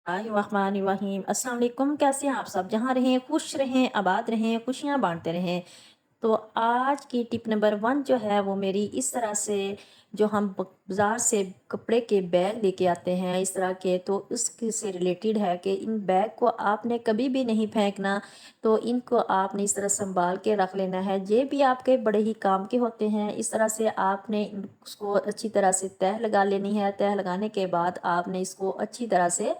रहीम अस्सलाम वालेकुम। कैसे हैं आप सब? जहाँ रहें खुश रहें, आबाद रहें, खुशियाँ बांटते रहें। तो आज की टिप नंबर वन जो है वो मेरी इस तरह से, जो हम बाज़ार से कपड़े के बैग लेके आते हैं इस तरह के, तो उसके से रिलेटेड है कि इन बैग को आपने कभी भी नहीं फेंकना। तो इनको आपने इस तरह संभाल के रख लेना है। ये भी आपके बड़े ही काम के होते हैं। इस तरह से आपने उसको अच्छी तरह से तह लगा लेनी है। तह लगाने के बाद आपने इसको अच्छी तरह से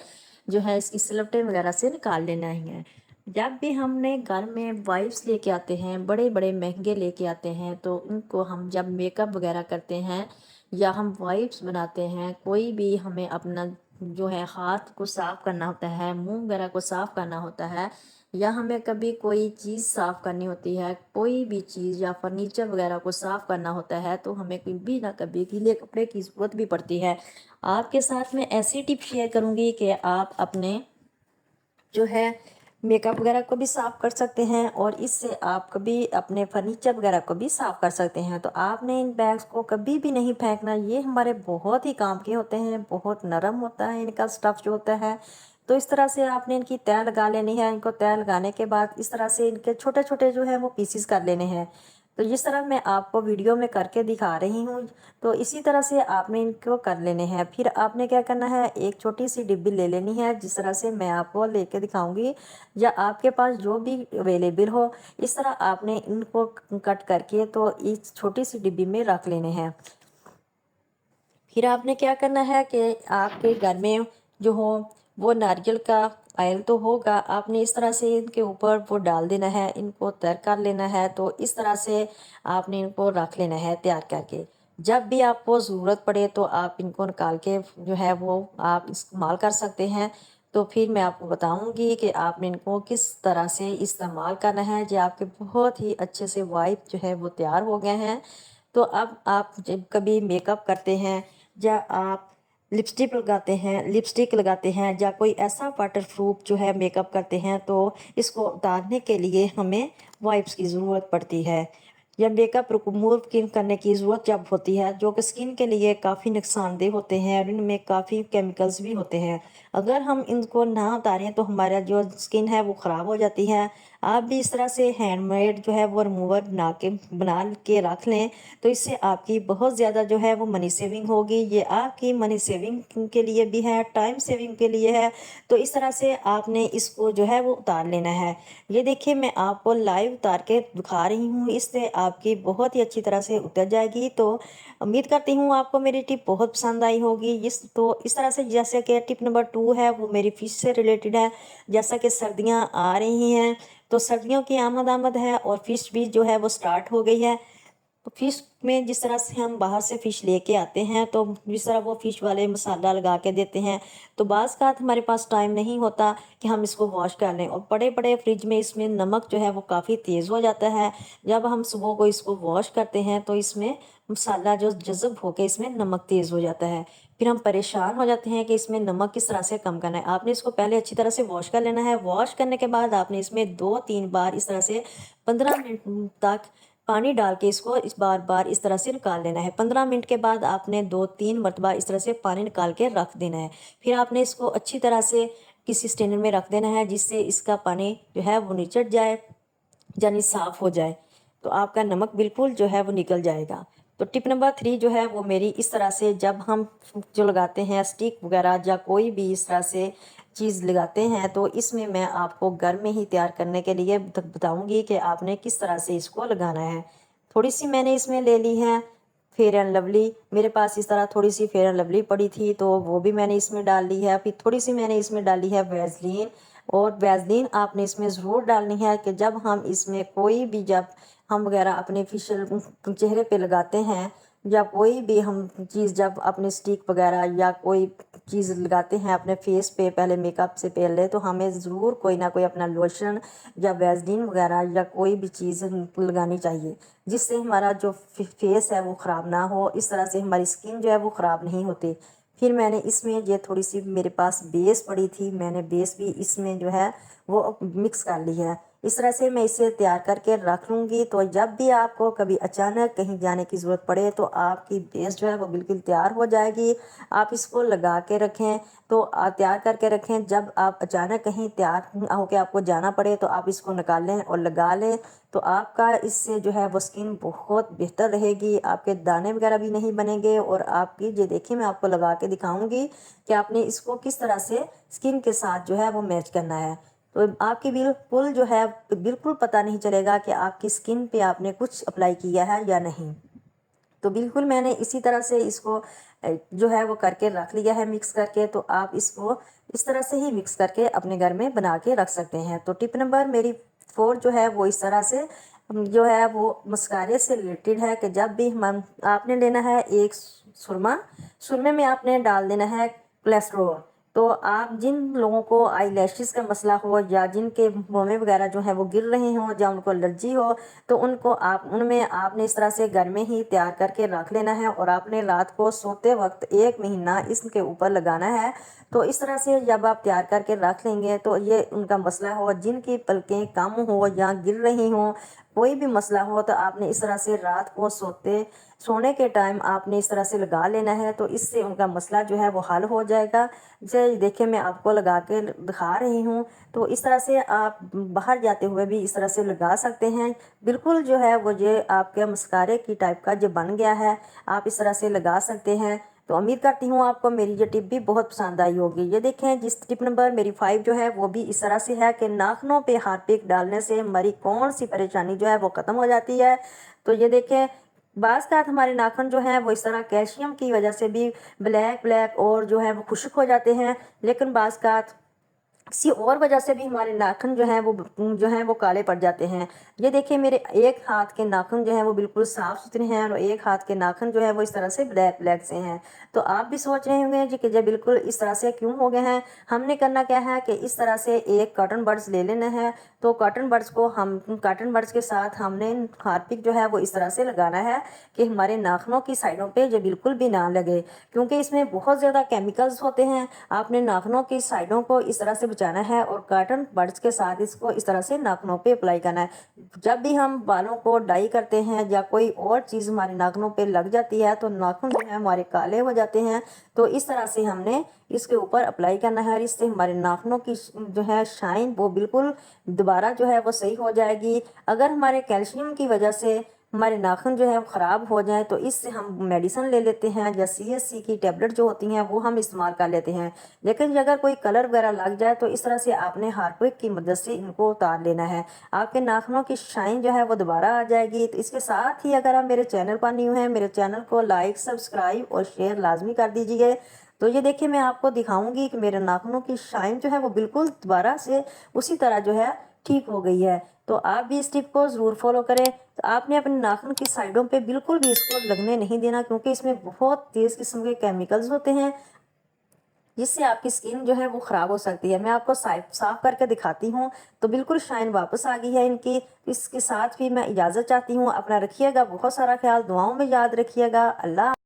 जो है इसकी सिलवटें वगैरह से निकाल लेना ही है। जब भी हमने घर में वाइप्स लेके आते हैं, बड़े बड़े महंगे लेके आते हैं, तो उनको हम जब मेकअप वगैरह करते हैं या हम वाइप्स बनाते हैं, कोई भी हमें अपना जो है हाथ को साफ करना होता है, मुंह वगैरह को साफ करना होता है, या हमें कभी कोई चीज़ साफ करनी होती है, कोई भी चीज़ या फर्नीचर वगैरह को साफ करना होता है, तो हमें कभी ना कभी गीले कपड़े की ज़रूरत भी पड़ती है। आपके साथ मैं ऐसी टिप शेयर करूंगी कि आप अपने जो है मेकअप वगैरह को भी साफ़ कर सकते हैं, और इससे आप कभी अपने फर्नीचर वगैरह को भी साफ़ कर सकते हैं। तो आपने इन बैग्स को कभी भी नहीं फेंकना। ये हमारे बहुत ही काम के होते हैं, बहुत नरम होता है इनका स्टफ़ जो होता है। तो इस तरह से आपने इनकी तह लगा लेनी है। इनको तह लगाने के बाद इस तरह से इनके छोटे छोटे जो है वो पीसीस कर लेने हैं। तो जिस तरह मैं आपको वीडियो में करके दिखा रही हूँ, तो इसी तरह से आपने इनको कर लेने हैं। फिर आपने क्या करना है, एक छोटी सी डिब्बी ले लेनी है, जिस तरह से मैं आपको लेके दिखाऊंगी, या आपके पास जो भी अवेलेबल हो। इस तरह आपने इनको कट करके तो इस छोटी सी डिब्बी में रख लेने हैं। फिर आपने क्या करना है कि आपके घर में जो हो वो नारियल का ऑयल तो होगा। आपने इस तरह से इनके ऊपर वो डाल देना है, इनको तर कर लेना है। तो इस तरह से आपने इनको रख लेना है तैयार करके। जब भी आपको ज़रूरत पड़े तो आप इनको निकाल के जो है वो आप इस्तेमाल कर सकते हैं। तो फिर मैं आपको बताऊंगी कि आपने इनको किस तरह से इस्तेमाल करना है। जो आपके बहुत ही अच्छे से वाइप जो है वो तैयार हो गए हैं। तो अब आप जब कभी मेकअप करते हैं, या आप लिपस्टिक लगाते हैं, या कोई ऐसा वाटर प्रूफ जो है मेकअप करते हैं, तो इसको उतारने के लिए हमें वाइप्स की ज़रूरत पड़ती है, या मेकअप रिमूव करने की ज़रूरत जब होती है, जो कि स्किन के लिए काफ़ी नुकसानदेह होते हैं और इनमें काफ़ी केमिकल्स भी होते हैं। अगर हम इनको ना उतारें तो हमारा जो स्किन है वो ख़राब हो जाती है। आप भी इस तरह से हैंडमेड जो है वो रिमूवर बना के रख लें। तो इससे आपकी बहुत ज़्यादा जो है वो मनी सेविंग होगी। ये आपकी मनी सेविंग के लिए भी है, टाइम सेविंग के लिए है। तो इस तरह से आपने इसको जो है वो उतार लेना है। ये देखिए मैं आपको लाइव उतार के दिखा रही हूँ, इससे आपकी बहुत ही अच्छी तरह से उतर जाएगी। तो उम्मीद करती हूँ आपको मेरी टिप बहुत पसंद आई होगी। इस तरह से, जैसे कि टिप नंबर टू है वो मेरी फिश से रिलेटेड है। जैसा कि सर्दियाँ आ रही हैं, तो सर्दियों की आमद है और फिश भी जो है वो स्टार्ट हो गई है। तो फिश में जिस तरह से हम बाहर से फ़िश लेके आते हैं, तो जिस तरह वो फ़िश वाले मसाला लगा के देते हैं, तो बाज़ का हमारे पास टाइम नहीं होता कि हम इसको वॉश कर लें, और बड़े बड़े फ्रिज में इसमें नमक जो है वो काफ़ी तेज़ हो जाता है। जब हम सुबह को इसको वॉश करते हैं तो इसमें मसाला जो जज़ब होकर इसमें नमक तेज़ हो जाता है। फिर हम परेशान हो जाते हैं कि इसमें नमक किस तरह से कम करना है। आपने इसको पहले अच्छी तरह से वॉश कर लेना है। वॉश करने के बाद आपने इसमें 2-3 बार इस तरह से 15 मिनट तक पानी डाल के इसको इस बार इस तरह से निकाल लेना है। 15 मिनट के बाद आपने 2-3 मरतबा इस तरह से पानी निकाल के रख देना है। फिर आपने इसको अच्छी तरह से किसी स्टेनर में रख देना है, जिससे इसका पानी जो है वो निचट जाए, यानी साफ़ हो जाए। तो आपका नमक बिल्कुल जो है वो निकल जाएगा। तो टिप नंबर 3 जो है वो मेरी इस तरह से, जब हम जो लगाते हैं स्टिक वगैरह या कोई भी इस तरह से चीज़ लगाते हैं, तो इसमें मैं आपको घर में ही तैयार करने के लिए बताऊंगी कि आपने किस तरह से इसको लगाना है। थोड़ी सी मैंने इसमें ले ली है फेयर एंड लवली। मेरे पास इस तरह थोड़ी सी फेयर एंड लवली पड़ी थी, तो वो भी मैंने इसमें डाल ली है। फिर थोड़ी सी मैंने इसमें डाली है वैसलीन। और वैसलीन आपने इसमें ज़रूर डालनी है कि जब हम इसमें कोई भी, जब हम वगैरह अपने फेशियल चेहरे पे लगाते हैं, या कोई भी हम चीज़ जब अपने स्टिक वगैरह या कोई चीज़ लगाते हैं अपने फेस पे, पहले मेकअप से पहले, तो हमें ज़रूर कोई ना कोई अपना लोशन या वैसलीन वगैरह या कोई भी चीज़ लगानी चाहिए, जिससे हमारा जो फेस है वो ख़राब ना हो। इस तरह से हमारी स्किन जो है वो ख़राब नहीं होती। फिर मैंने इसमें ये थोड़ी सी मेरे पास बेस पड़ी थी, मैंने बेस भी इसमें जो है वो मिक्स कर ली है। इस तरह से मैं इसे तैयार करके रख लूँगी। तो जब भी आपको कभी अचानक कहीं जाने की ज़रूरत पड़े तो आपकी बेस जो है वो बिल्कुल तैयार हो जाएगी। आप इसको लगा के रखें, तो तैयार करके रखें। जब आप अचानक कहीं तैयार होके आपको जाना पड़े तो आप इसको निकाल लें और लगा लें, तो आपका इससे जो है वो स्किन बहुत बेहतर रहेगी। आपके दाने वगैरह भी नहीं बनेंगे। और आपकी ये देखिए, मैं आपको लगा के दिखाऊंगी कि आपने इसको किस तरह से स्किन के साथ जो है वो मैच करना है। तो आपकी बिल्कुल जो है बिल्कुल पता नहीं चलेगा कि आपकी स्किन पे आपने कुछ अप्लाई किया है या नहीं। तो बिल्कुल मैंने इसी तरह से इसको जो है वो करके रख लिया है मिक्स करके। तो आप इसको इस तरह से ही मिक्स करके अपने घर में बना के रख सकते हैं। तो टिप नंबर मेरी 4 जो है वो इस तरह से जो है वो मस्कारे से रिलेटेड है कि जब भी हम आपने लेना है एक सुरमा, सुरमे में आपने डाल देना है कोलेस्ट्रॉल। तो आप जिन लोगों को आई लैशेज़ का मसला हो या जिनके मोमे वगैरह जो है वो गिर रहे हों या उनको एलर्जी हो, तो उनको आप उनमें आपने इस तरह से घर में ही तैयार करके रख लेना है और आपने रात को सोते वक्त 1 महीना इसके ऊपर लगाना है। तो इस तरह से जब आप तैयार करके रख लेंगे तो ये उनका मसला हो, जिनकी पलकें कम हो या गिर रही हों, कोई भी मसला हो, तो आपने इस तरह से रात को सोने के टाइम आपने इस तरह से लगा लेना है। तो इससे उनका मसला जो है वो हल हो जाएगा। जैसे देखिए मैं आपको लगा के दिखा रही हूँ। तो इस तरह से आप बाहर जाते हुए भी इस तरह से लगा सकते हैं। बिल्कुल जो है वो ये आपके मस्कारे की टाइप का जो बन गया है, आप इस तरह से लगा सकते हैं। तो उम्मीद करती हूँ आपको मेरी ये टिप भी बहुत पसंद आई होगी। ये देखें, जिस टिप नंबर मेरी 5 जो है वो भी इस तरह से है कि नाखूनों पे हार्पिक डालने से हमारी कौन सी परेशानी जो है वो ख़त्म हो जाती है। तो ये देखें, बाज़ का हमारे नाखून जो है वो इस तरह कैल्शियम की वजह से भी ब्लैक ब्लैक और जो है वो खुश्क हो जाते हैं, लेकिन बाज़ का किसी और वजह से भी हमारे नाखून जो हैं वो काले पड़ जाते हैं। ये देखिए, मेरे एक हाथ के नाखून जो हैं वो बिल्कुल साफ़ सुथरे हैं और एक हाथ के नाखून जो है वो इस तरह से ब्लैक ब्लैक से हैं। तो आप भी सोच रहे होंगे जी कि जब बिल्कुल इस तरह से क्यों हो गए हैं। हमने करना क्या है कि इस तरह से एक कॉटन बड्स ले लेना है। तो कॉटन बड्स के साथ हमने हार्पिक जो है वो इस तरह से लगाना है कि हमारे नाखूनों की साइडों पे जो बिल्कुल भी ना लगे, क्योंकि इसमें बहुत ज़्यादा केमिकल्स होते हैं। आपने नाखूनों की साइडों को इस तरह से बचाना है और कॉटन बड्स के साथ इसको इस तरह से नाखूनों पे अप्लाई करना है। जब भी हम बालों को डाई करते हैं या कोई और चीज़ हमारे नाखूनों पे लग जाती है तो नाखून जो है हमारे काले हो जाते हैं। तो इस तरह से हमने इसके ऊपर अप्लाई करना है और इससे हमारे नाखूनों की जो है शाइन वो बिल्कुल दोबारा जो है वो सही हो जाएगी। अगर हमारे कैल्शियम की वजह से हमारे नाखून जो है वो ख़राब हो जाए तो इससे हम मेडिसिन ले लेते हैं या CSC की टेबलेट जो होती हैं वो हम इस्तेमाल कर लेते हैं। लेकिन अगर कोई कलर वगैरह लग जाए तो इस तरह से आपने हार्पिक की मदद से इनको उतार लेना है। आपके नाखूनों की शाइन जो है वो दोबारा आ जाएगी। तो इसके साथ ही अगर आप मेरे चैनल पर न्यू हैं, मेरे चैनल को लाइक, सब्सक्राइब और शेयर लाजमी कर दीजिए। तो ये देखिए, मैं आपको दिखाऊंगी कि मेरे नाखूनों की शाइन जो है वो बिल्कुल दोबारा से उसी तरह जो है ठीक हो गई है। तो आप भी इस टिप को ज़रूर फॉलो करें। तो आपने अपने नाखून की साइडों पे बिल्कुल भी इसको लगने नहीं देना, क्योंकि इसमें बहुत तेज़ किस्म के केमिकल्स होते हैं जिससे आपकी स्किन जो है वो ख़राब हो सकती है। मैं आपको साफ करके दिखाती हूँ। तो बिल्कुल शाइन वापस आ गई है इनकी। इसके साथ भी मैं इजाज़त चाहती हूँ। अपना रखिएगा बहुत सारा ख्याल, दुआओं में याद रखिएगा। अल्लाह।